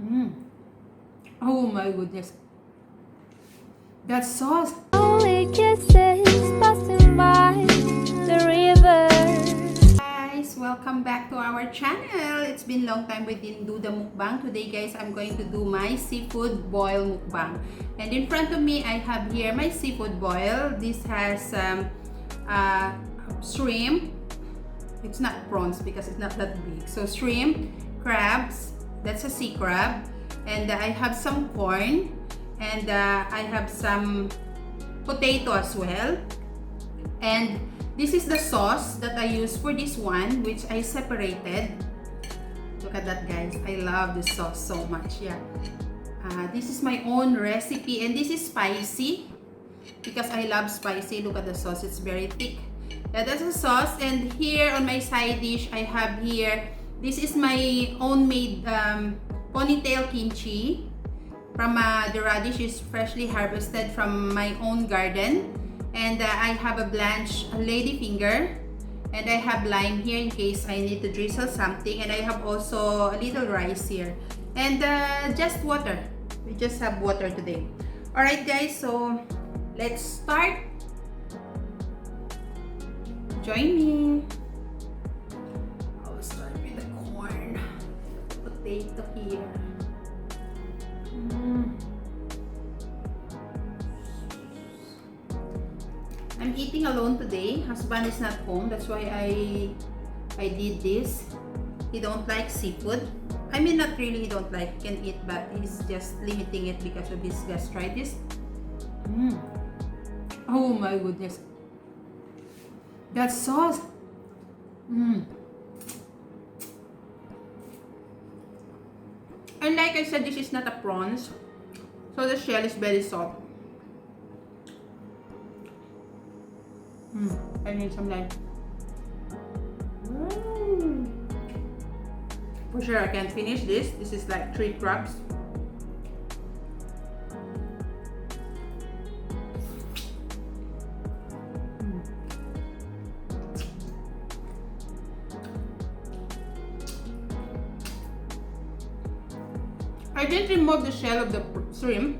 Mm. Oh my goodness. That sauce. Only kisses passing by the river. Guys, welcome back to our channel. It's been a long time we didn't do the mukbang. Today guys, I'm going to do my seafood boil mukbang. And in front of me, I have here my seafood boil. This has shrimp. It's not prawns because it's not that big. So shrimp, crabs, that's a sea crab. And I have some corn. And I have some potato as well. And this is the sauce that I use for this one, which I separated. Look at that, guys. I love this sauce so much. Yeah. This is my own recipe, and this is spicy because I love spicy. Look at the sauce. It's very thick. Yeah, that's the sauce. And here on my side dish, I have here, this is my own made ponytail kimchi. From the radish is freshly harvested from my own garden. And I have a blanched lady finger. And I have lime here in case I need to drizzle something. And I have also a little rice here. And just water. We just have water today. Alright guys, so let's start. Join me. I'll start with the corn. Potato here. I'm eating alone today. Husband is not home. That's why I did this. He don't like seafood. I mean, not really he don't like, he can eat, but he's just limiting it because of his gastritis. Oh my goodness. That sauce. And like I said, this is not a prawns. So the shell is very soft. I need some lime. For sure I can't finish this. This is like 3 crabs. I didn't remove the shell of the shrimp,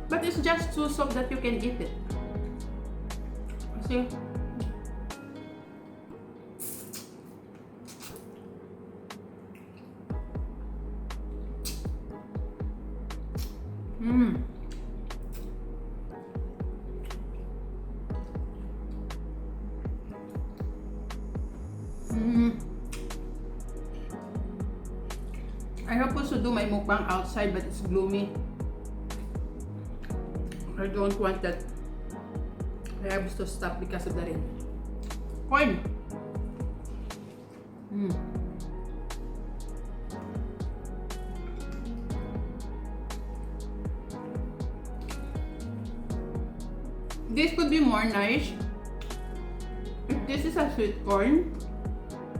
but it's just too soft that you can eat it. See? I supposed to do my mukbang outside, but it's gloomy. I don't want that. I have to stop because of the rain. Corn. This could be more nice if this is a sweet corn,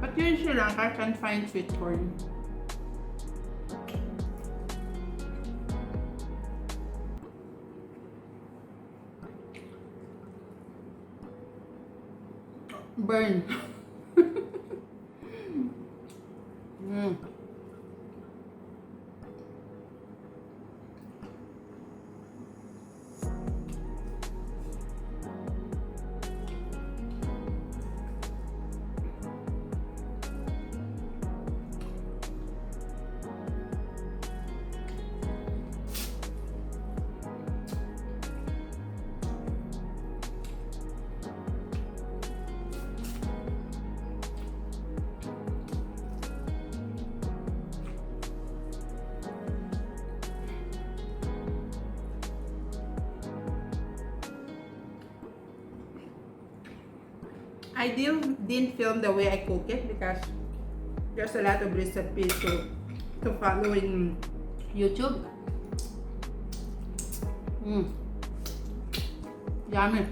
but here in Sri Lanka I can't find sweet corn. Burn. I didn't film the way I cook it because there's a lot of recipes to follow in YouTube. Yummy.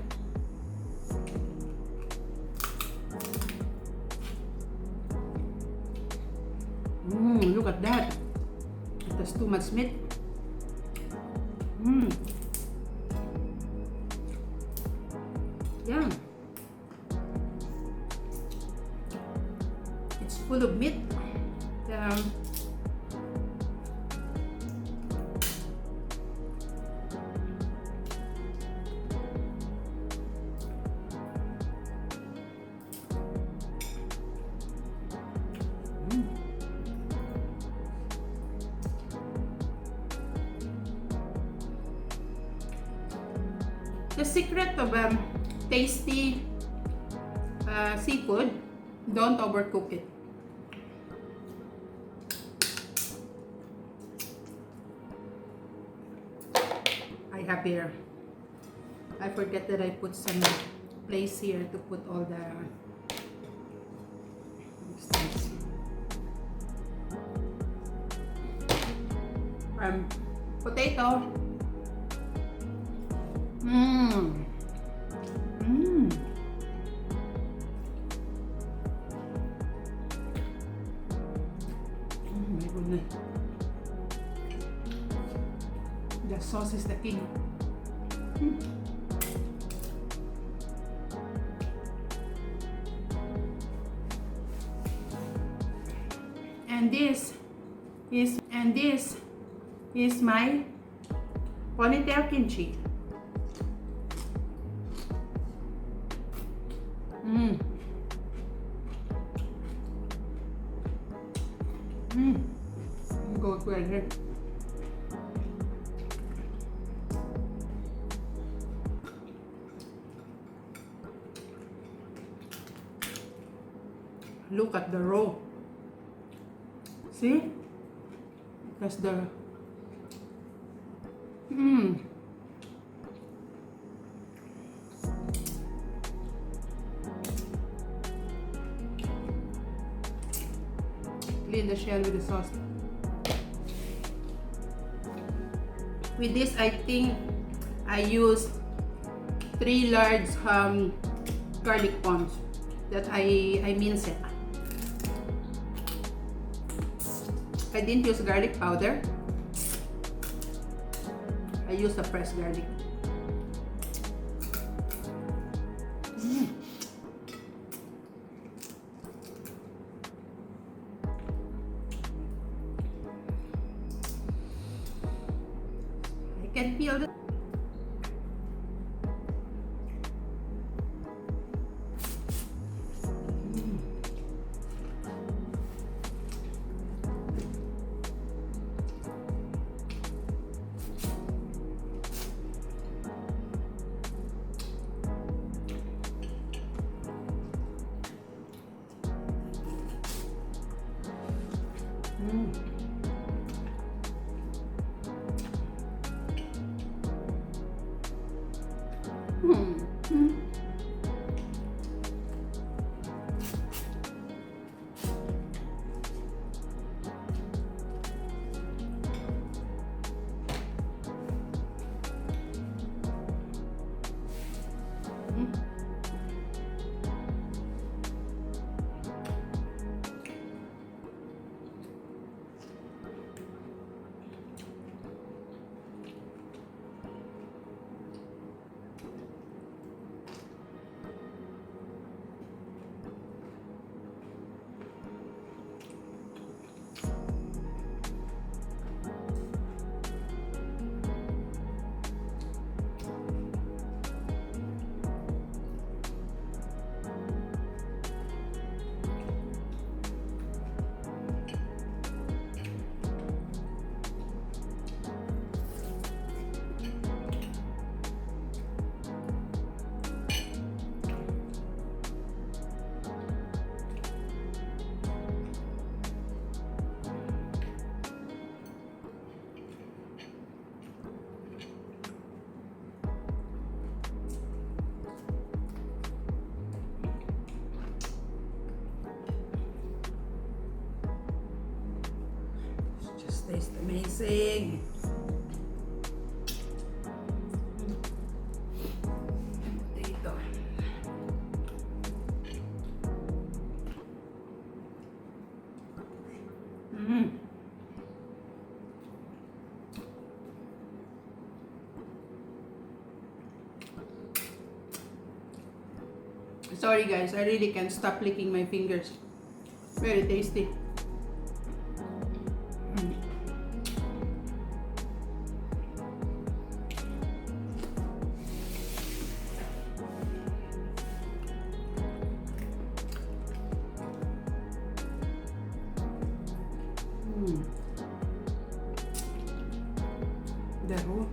Look at that. That's too much meat. Yeah. It's full of meat. The secret of tasty seafood, don't overcook it. I have here, I forget that I put some place here to put all the things. Potato. My goodness. The sauce is the king. And this is my ponytail kimchi. Goes well here. Look at the roe. See? That's the clean the shell with the sauce. With this, I think I used 3 large garlic cloves that I minced it. I didn't use garlic powder. I used the pressed garlic. I can feel the tastes amazing. Potato. Sorry guys, I really can't stop licking my fingers. Very tasty. The roe.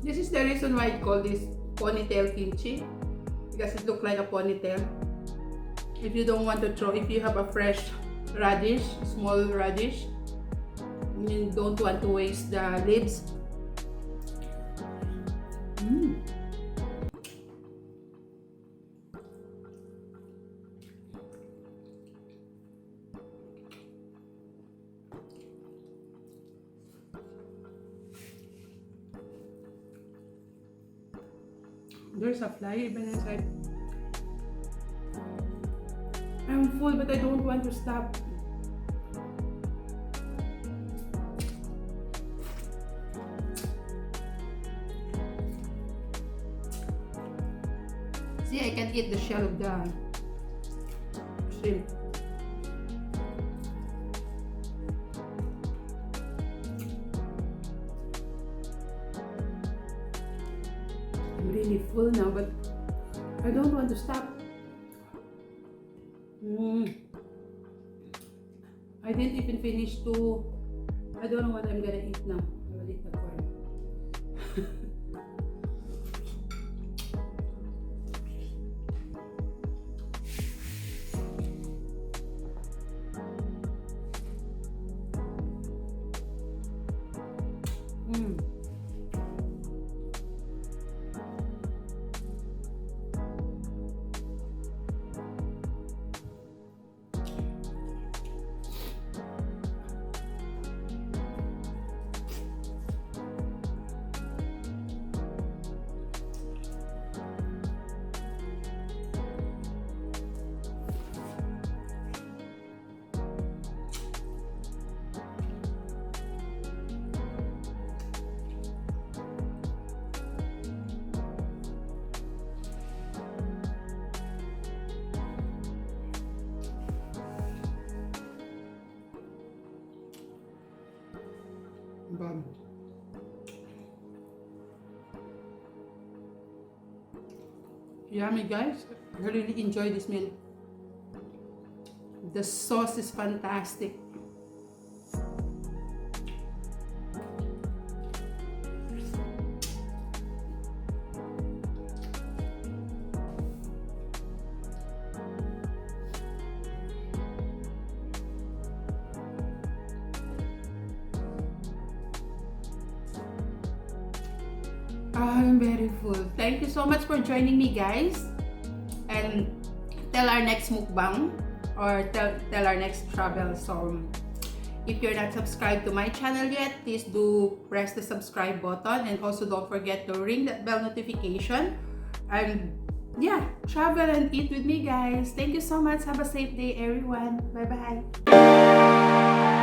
This is the reason why I call this ponytail kimchi, because it looks like a ponytail. If you don't want to throw, if you have a fresh radish, small radish, you don't want to waste the leaves. There's a fly even inside. I'm full, but I don't want to stop. See, I can eat the shell of the shrimp. I'm really full now, but I don't want to stop. I didn't even finish to. I don't know what I'm gonna eat now. I will eat the corn. Bomb. Yummy, guys. I really enjoy this meal. The sauce is fantastic. I'm very full. Thank you so much for joining me, guys. And till our next mukbang or till our next travel. So if you're not subscribed to my channel yet, please do press the subscribe button, and also don't forget to ring that bell notification. And yeah, travel and eat with me, guys. Thank you so much. Have a safe day, everyone. Bye bye.